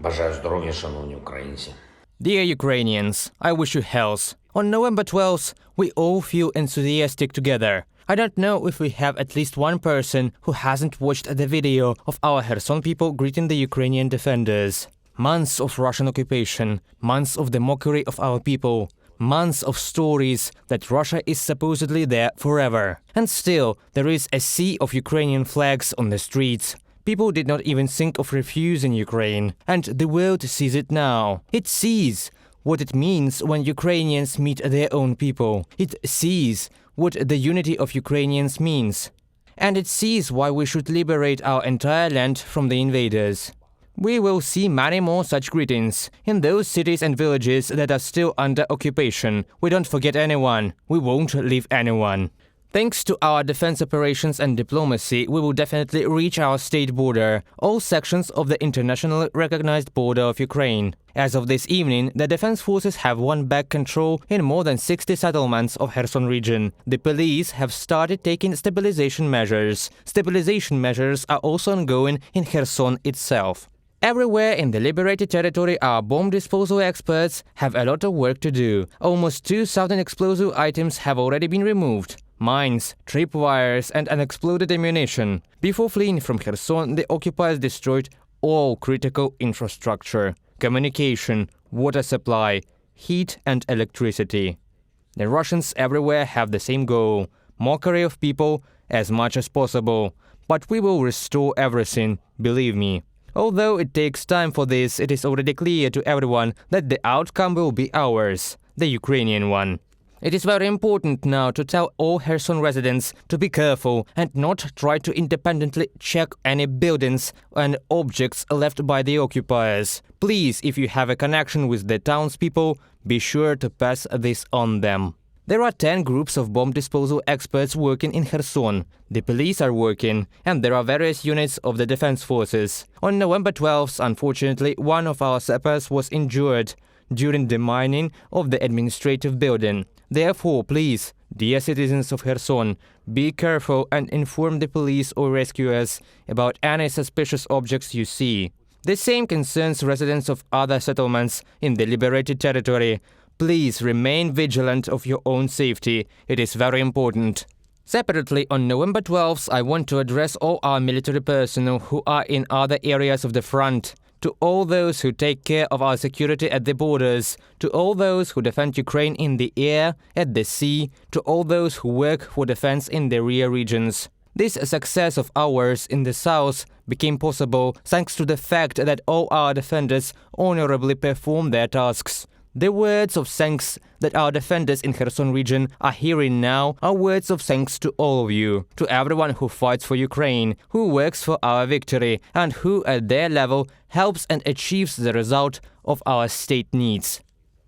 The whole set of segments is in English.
Бажаю здоров'я, шановні українці. Dear Ukrainians, I wish you health. On November 12th, we all feel enthusiastic together. I don't know if we have at least one person who hasn't watched the video of our Kherson people greeting the Ukrainian defenders. Months of Russian occupation, months of the mockery of our people, months of stories that Russia is supposedly there forever. And still, there is a sea of Ukrainian flags on the streets. People did not even think of refusing Ukraine, and the world sees it now. It sees what it means when Ukrainians meet their own people. It sees what the unity of Ukrainians means. And it sees why we should liberate our entire land from the invaders. We will see many more such greetings in those cities and villages that are still under occupation. We don't forget anyone. We won't leave anyone. Thanks to our defense operations and diplomacy, we will definitely reach our state border, all sections of the internationally recognized border of Ukraine. As of this evening, the defense forces have won back control in more than 60 settlements of Kherson region. The police have started taking stabilization measures. Stabilization measures are also ongoing in Kherson itself. Everywhere in the liberated territory, our bomb disposal experts have a lot of work to do. Almost 2,000 explosive items have already been removed. Mines, tripwires and unexploded ammunition. Before fleeing from Kherson, the occupiers destroyed all critical infrastructure, communication, water supply, heat and electricity. The Russians everywhere have the same goal: mockery of people as much as possible. But we will restore everything, believe me. Although it takes time for this, it is already clear to everyone that the outcome will be ours, the Ukrainian one. It is very important now to tell all Kherson residents to be careful and not try to independently check any buildings and objects left by the occupiers. Please, if you have a connection with the townspeople, be sure to pass this on them. There are 10 groups of bomb disposal experts working in Kherson. The police are working, and there are various units of the defense forces. On November 12th, unfortunately, one of our sappers was injured during the mining of the administrative building. Therefore, please, dear citizens of Kherson, be careful and inform the police or rescuers about any suspicious objects you see. The same concerns residents of other settlements in the liberated territory. Please remain vigilant of your own safety. It is very important. Separately, on November 12th, I want to address all our military personnel who are in other areas of the front. To all those who take care of our security at the borders, to all those who defend Ukraine in the air, at the sea, to all those who work for defense in the rear regions. This success of ours in the south became possible thanks to the fact that all our defenders honorably perform their tasks. The words of thanks that our defenders in Kherson region are hearing now are words of thanks to all of you, to everyone who fights for Ukraine, who works for our victory, and who at their level helps and achieves the result of our state needs.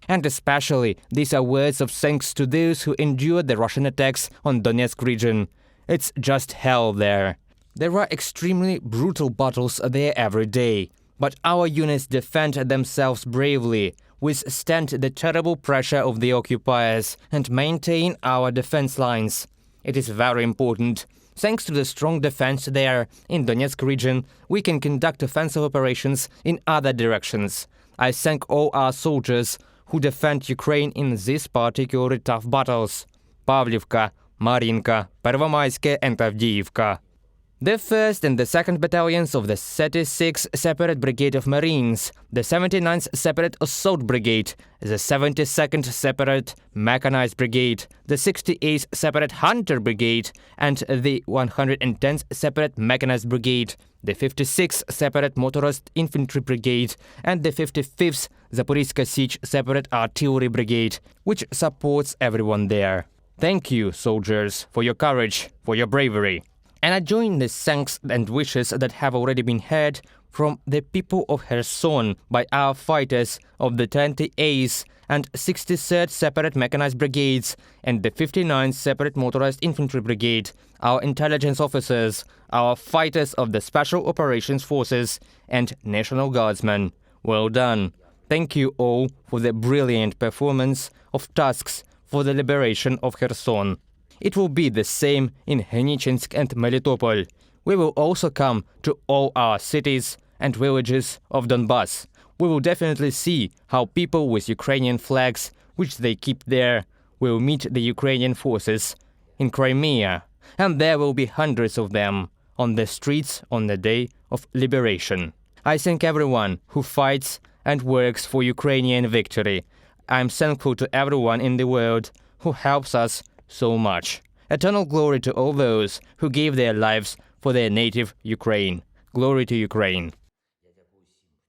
And especially, these are words of thanks to those who endured the Russian attacks on Donetsk region. It's just hell there. There are extremely brutal battles there every day, but our units defend themselves bravely, withstand the terrible pressure of the occupiers, and maintain our defense lines. It is very important. Thanks to the strong defense there in Donetsk region, we can conduct offensive operations in other directions. I thank all our soldiers who defend Ukraine in these particularly tough battles: Pavlivka, Marinka, Pervomayske and Avdiivka. The 1st and the 2nd battalions of the 36th Separate Brigade of Marines, the 79th Separate Assault Brigade, the 72nd Separate Mechanized Brigade, the 68th Separate Hunter Brigade, and the 110th Separate Mechanized Brigade, the 56th Separate Motorized Infantry Brigade, and the 55th Zaporizhzhia Sich Separate Artillery Brigade, which supports everyone there. Thank you, soldiers, for your courage, for your bravery. And I join the thanks and wishes that have already been heard from the people of Kherson by our fighters of the 28th and 63rd Separate Mechanized Brigades and the 59th Separate Motorized Infantry Brigade, our intelligence officers, our fighters of the Special Operations Forces and National Guardsmen. Well done. Thank you all for the brilliant performance of tasks for the liberation of Kherson. It will be the same in Henichynsk and Melitopol. We will also come to all our cities and villages of Donbass. We will definitely see how people with Ukrainian flags, which they keep there, will meet the Ukrainian forces in Crimea, and there will be hundreds of them on the streets on the day of liberation. I thank everyone who fights and works for Ukrainian victory. I'm thankful to everyone in the world who helps us so much. Eternal glory to all those who gave their lives for their native Ukraine. Glory to Ukraine.